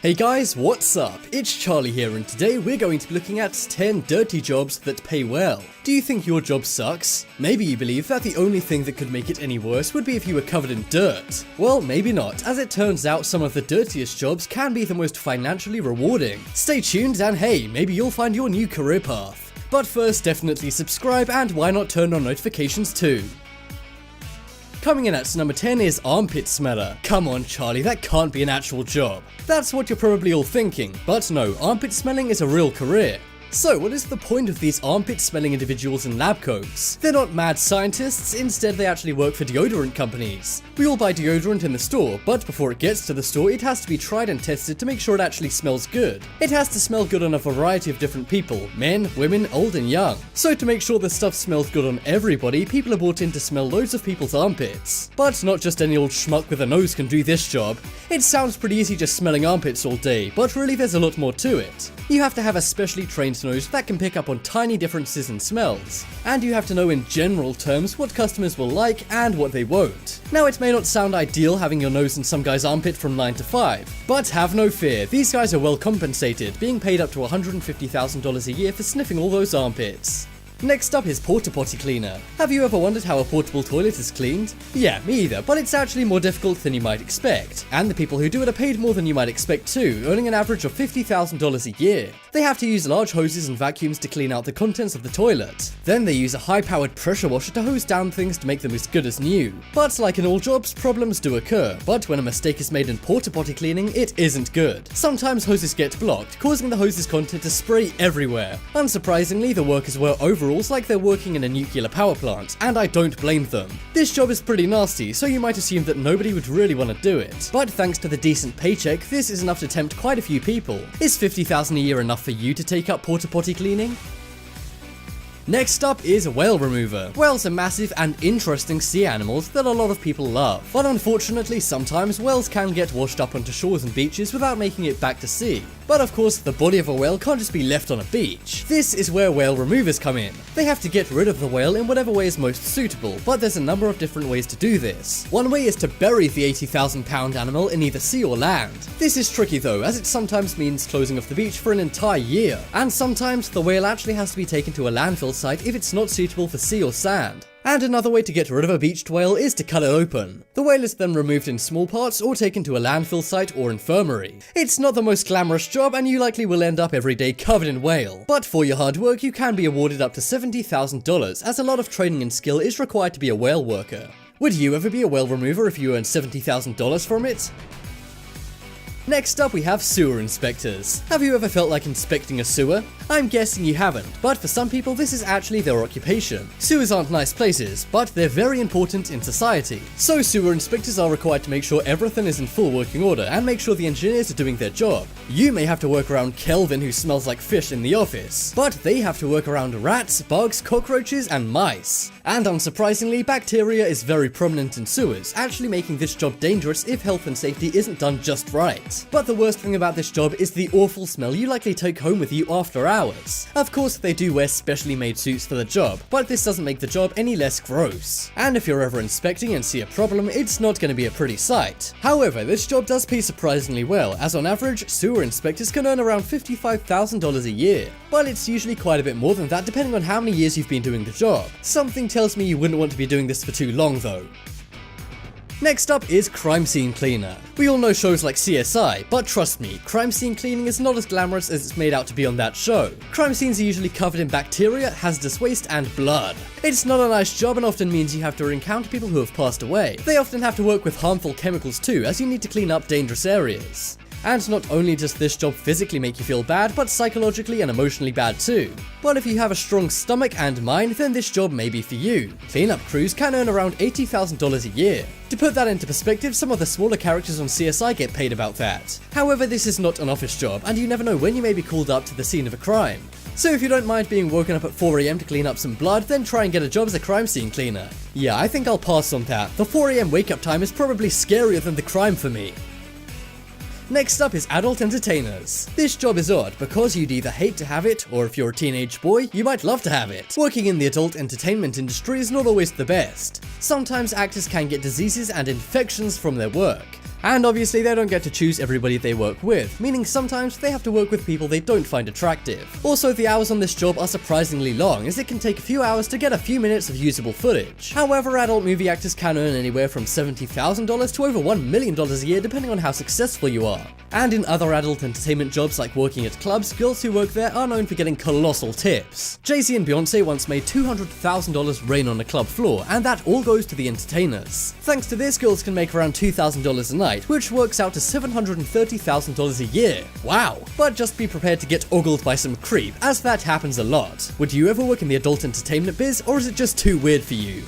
Hey guys, what's up? It's Charlie here, and today we're going to be looking at 10 dirty jobs that pay well. Do you think your job sucks? Maybe you believe that the only thing that could make it any worse would be if you were covered in dirt. Well, maybe not, as it turns out some of the dirtiest jobs can be the most financially rewarding. Stay tuned and hey, maybe you'll find your new career path. But first, definitely subscribe, and why not turn on notifications too? Coming in at number 10 is armpit smeller. Come on Charlie, that can't be an actual job. That's what you're probably all thinking, but no, armpit smelling is a real career. So what is the point of these armpit smelling individuals in lab coats? They're not mad scientists, instead they actually work for deodorant companies. We all buy deodorant in the store, but before it gets to the store it has to be tried and tested to make sure it actually smells good. It has to smell good on a variety of different people, men, women, old and young. So to make sure the stuff smells good on everybody, people are brought in to smell loads of people's armpits. But not just any old schmuck with a nose can do this job. It sounds pretty easy just smelling armpits all day, but really there's a lot more to it. You have to have a specially trained nose that can pick up on tiny differences in smells, and you have to know in general terms what customers will like and what they won't. Now it may not sound ideal having your nose in some guy's armpit from 9 to 5, but have no fear, these guys are well compensated, being paid up to $150,000 a year for sniffing all those armpits. Next up is Port-A-Potty cleaner. Have you ever wondered how a portable toilet is cleaned? Yeah, me either, but it's actually more difficult than you might expect. And the people who do it are paid more than you might expect too, earning an average of $50,000 a year. They have to use large hoses and vacuums to clean out the contents of the toilet. Then they use a high-powered pressure washer to hose down things to make them as good as new. But like in all jobs, problems do occur, but when a mistake is made in Port-A-Potty cleaning, it isn't good. Sometimes hoses get blocked, causing the hose's content to spray everywhere. Unsurprisingly, the workers wear overalls like they're working in a nuclear power plant, and I don't blame them. This job is pretty nasty, so you might assume that nobody would really want to do it. But thanks to the decent paycheck, this is enough to tempt quite a few people. Is $50,000 a year enough for you to take up Port-A-Potty cleaning? Next up is a whale remover. Whales are massive and interesting sea animals that a lot of people love, but unfortunately sometimes whales can get washed up onto shores and beaches without making it back to sea. But of course, the body of a whale can't just be left on a beach. This is where whale removers come in. They have to get rid of the whale in whatever way is most suitable, but there's a number of different ways to do this. One way is to bury the 80,000-pound animal in either sea or land. This is tricky though, as it sometimes means closing off the beach for an entire year, and sometimes the whale actually has to be taken to a landfill site if it's not suitable for sea or sand. And another way to get rid of a beached whale is to cut it open. The whale is then removed in small parts or taken to a landfill site or infirmary. It's not the most glamorous job and you likely will end up every day covered in whale. But for your hard work you can be awarded up to $70,000, as a lot of training and skill is required to be a whale worker. Would you ever be a whale remover if you earned $70,000 from it? Next up we have sewer inspectors. Have you ever felt like inspecting a sewer? I'm guessing you haven't, but for some people this is actually their occupation. Sewers aren't nice places, but they're very important in society. So sewer inspectors are required to make sure everything is in full working order and make sure the engineers are doing their job. You may have to work around Kelvin, who smells like fish in the office, but they have to work around rats, bugs, cockroaches and mice. And unsurprisingly, bacteria is very prominent in sewers, actually making this job dangerous if health and safety isn't done just right. But the worst thing about this job is the awful smell you likely take home with you after hours. Of course, they do wear specially made suits for the job, but this doesn't make the job any less gross. And if you're ever inspecting and see a problem, it's not going to be a pretty sight. However, this job does pay surprisingly well, as on average, sewer inspectors can earn around $55,000 a year. But it's usually quite a bit more than that depending on how many years you've been doing the job. Something tells me you wouldn't want to be doing this for too long though. Next up is crime scene cleaner. We all know shows like CSI, but trust me, crime scene cleaning is not as glamorous as it's made out to be on that show. Crime scenes are usually covered in bacteria, hazardous waste, and blood. It's not a nice job and often means you have to encounter people who have passed away. They often have to work with harmful chemicals too, as you need to clean up dangerous areas. And not only does this job physically make you feel bad, but psychologically and emotionally bad too. But if you have a strong stomach and mind, then this job may be for you. Cleanup crews can earn around $80,000 a year. To put that into perspective, some of the smaller characters on CSI get paid about that. However, this is not an office job, and you never know when you may be called up to the scene of a crime. So if you don't mind being woken up at 4 AM to clean up some blood, then try and get a job as a crime scene cleaner. Yeah, I think I'll pass on that. The 4 AM wake up time is probably scarier than the crime for me. Next up is adult entertainers. This job is odd because you'd either hate to have it, or if you're a teenage boy, you might love to have it. Working in the adult entertainment industry is not always the best. Sometimes actors can get diseases and infections from their work. And obviously they don't get to choose everybody they work with, meaning sometimes they have to work with people they don't find attractive. Also, the hours on this job are surprisingly long, as it can take a few hours to get a few minutes of usable footage. However, adult movie actors can earn anywhere from $70,000 to over $1 million a year depending on how successful you are. And in other adult entertainment jobs like working at clubs, girls who work there are known for getting colossal tips. Jay-Z and Beyonce once made $200,000 rain on a club floor, and that all goes to the entertainers. Thanks to this, girls can make around $2,000 a night, which works out to $730,000 a year. Wow! But just be prepared to get ogled by some creep, as that happens a lot. Would you ever work in the adult entertainment biz, or is it just too weird for you?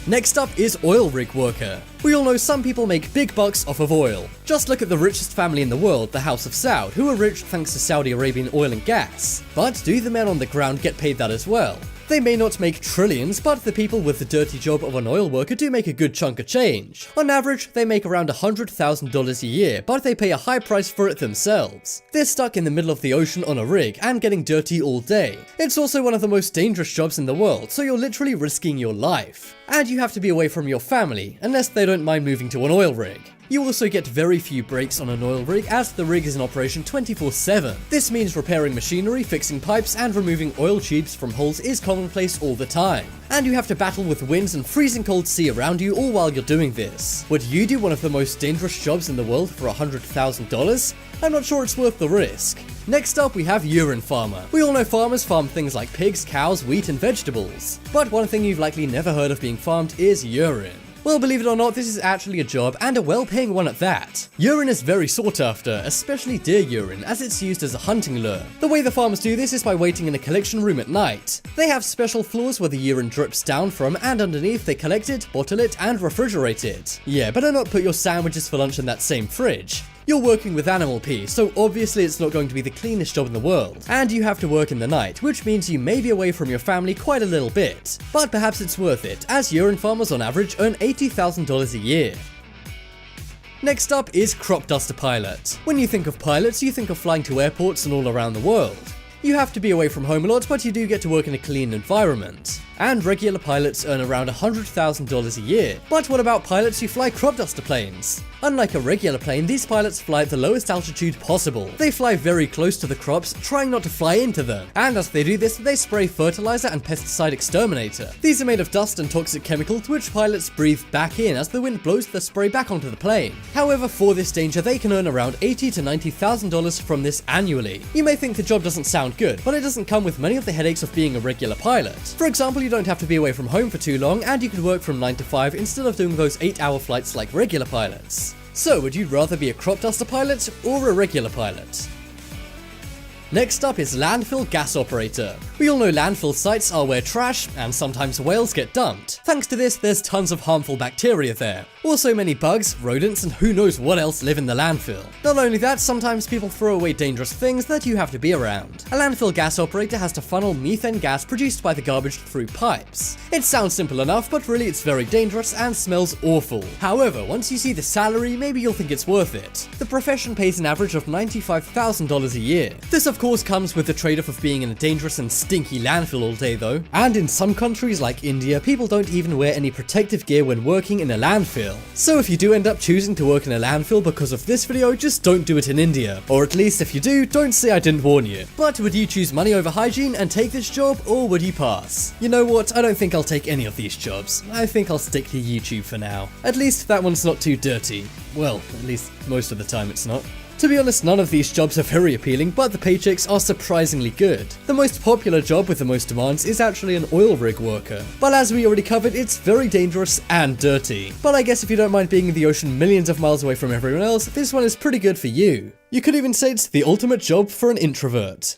Next up is oil rig worker. We all know some people make big bucks off of oil. Just look at the richest family in the world, the House of Saud, who are rich thanks to Saudi Arabian oil and gas. But do the men on the ground get paid that as well? They may not make trillions, but the people with the dirty job of an oil worker do make a good chunk of change. On average, they make around $100,000 a year, but they pay a high price for it themselves. They're stuck in the middle of the ocean on a rig and getting dirty all day. It's also one of the most dangerous jobs in the world, so you're literally risking your life. And you have to be away from your family, unless they don't mind moving to an oil rig. You also get very few breaks on an oil rig, as the rig is in operation 24/7. This means repairing machinery, fixing pipes, and removing oil tubes from holes is commonplace all the time. And you have to battle with winds and freezing cold sea around you all while you're doing this. Would you do one of the most dangerous jobs in the world for $100,000? I'm not sure it's worth the risk. Next up, we have urine farmer. We all know farmers farm things like pigs, cows, wheat, and vegetables. But one thing you've likely never heard of being farmed is urine. Well, believe it or not, this is actually a job, and a well-paying one at that. Urine is very sought after, especially deer urine, as it's used as a hunting lure. The way the farmers do this is by waiting in a collection room at night. They have special floors where the urine drips down from, and underneath they collect it, bottle it, and refrigerate it. Yeah, better not put your sandwiches for lunch in that same fridge. You're working with animal pee, so obviously it's not going to be the cleanest job in the world. And you have to work in the night, which means you may be away from your family quite a little bit. But perhaps it's worth it, as urine farmers on average earn $80,000 a year. Next up is crop duster pilot. When you think of pilots, you think of flying to airports and all around the world. You have to be away from home a lot, but you do get to work in a clean environment. And regular pilots earn around $100,000 a year. But what about pilots who fly crop duster planes? Unlike a regular plane, these pilots fly at the lowest altitude possible. They fly very close to the crops, trying not to fly into them. And as they do this, they spray fertilizer and pesticide exterminator. These are made of dust and toxic chemicals which pilots breathe back in as the wind blows the spray back onto the plane. However, for this danger, they can earn around $80,000 to $90,000 from this annually. You may think the job doesn't sound good, but it doesn't come with many of the headaches of being a regular pilot. For example, you don't have to be away from home for too long, and you can work from 9 to 5 instead of doing those 8-hour flights like regular pilots. So, would you rather be a crop duster pilot or a regular pilot? Next up is landfill gas operator. We all know landfill sites are where trash, and sometimes whales, get dumped. Thanks to this, there's tons of harmful bacteria there. Also many bugs, rodents, and who knows what else live in the landfill. Not only that, sometimes people throw away dangerous things that you have to be around. A landfill gas operator has to funnel methane gas produced by the garbage through pipes. It sounds simple enough, but really it's very dangerous and smells awful. However, once you see the salary, maybe you'll think it's worth it. The profession pays an average of $95,000 a year. This of course comes with the trade-off of being in a dangerous and stinky landfill all day though. And in some countries like India, people don't even wear any protective gear when working in a landfill. So if you do end up choosing to work in a landfill because of this video, just don't do it in India. Or at least if you do, don't say I didn't warn you. But would you choose money over hygiene and take this job, or would you pass? You know what, I don't think I'll take any of these jobs. I think I'll stick to YouTube for now. At least that one's not too dirty. Well, at least most of the time it's not. To be honest, none of these jobs are very appealing, but the paychecks are surprisingly good. The most popular job with the most demands is actually an oil rig worker. But as we already covered, it's very dangerous and dirty. But I guess if you don't mind being in the ocean millions of miles away from everyone else, this one is pretty good for you. You could even say it's the ultimate job for an introvert.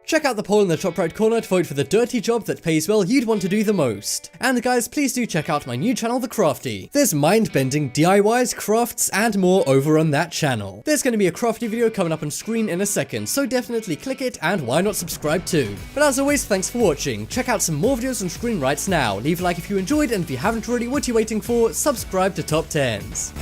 Check out the poll in the top right corner to vote for the dirty job that pays well you'd want to do the most. And guys, please do check out my new channel, The Crafty. There's mind-bending DIYs, crafts, and more over on that channel. There's going to be a crafty video coming up on screen in a second, so definitely click it, and why not subscribe too. But as always, thanks for watching. Check out some more videos on screen right now. Leave a like if you enjoyed, and if you haven't already, what are you waiting for? Subscribe to Top 10s.